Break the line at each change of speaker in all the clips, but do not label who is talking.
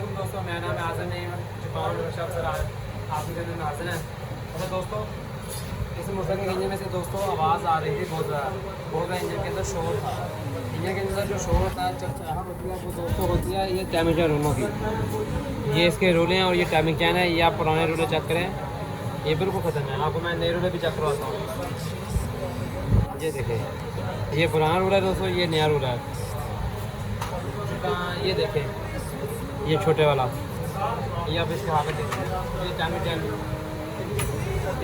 वालेकुम दोस्तों, मेरा नाम है आज़म नहीं सर आपके घर में हाजिर हैं। अच्छा दोस्तों, इस मोटर के इंजन में से दोस्तों आवाज़ आ रही थी बहुत ज़्यादा इंजन के अंदर शोर था। इंजन के अंदर जो शोर होता है, चकचकाहट होती है, वो दोस्तों होती है ये टेम्परेचर रूलों की। ये इसके रूल हैं और ये टाइमिंग चैन है। ये आप पुराने रूल चेक करें, ये बिल्कुल ख़त्म है। आपको मैं नए रूल भी चेक करवाता हूँ। ये देखें, ये पुराना रूल है दोस्तों, ये नया रूल है। ये देखें, ये छोटे वाला, ये आप इसके हाथ में देखें, ये टाइमिंग चैन।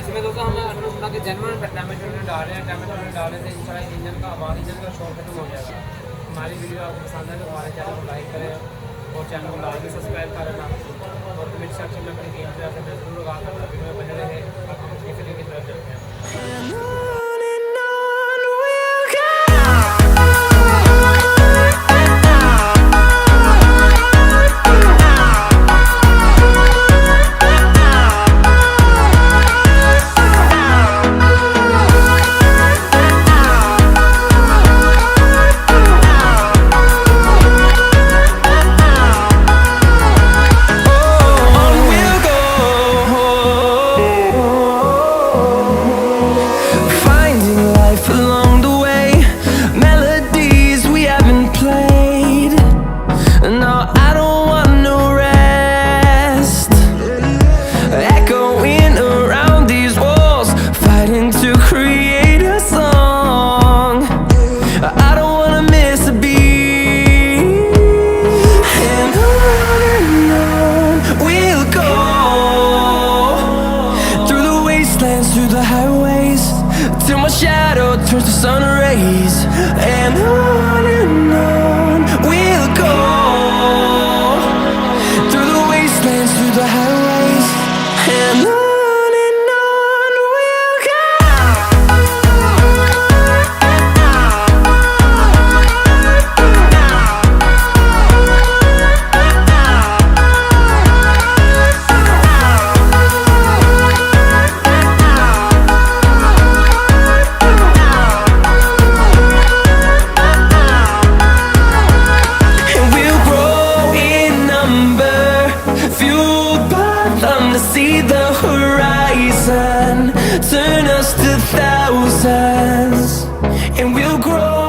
इसमें दोस्तों हम अपना के जेनवन टेम्परेचर डाल रहे हैं। टेम्परेचर डालने से इंशाल्लाह इंजन का आवाज़, इंजन का शोर खत्म हो जाएगा। हमारी वीडियो आपको पसंद है तो हमारे चैनल को लाइक करें और चैनल को लाइक सब्सक्राइब करें और कमेंट सेक्शन में अपनी कीमत से जरूर लगा कर वीडियो में बने रहे। इस वीडियो की तरफ चलते हैं। Through the highways till my shadow turns to sun rays, and on we'll go through the wastelands, through the highways, and on we'll go. See the horizon turn us to thousands, and we'll grow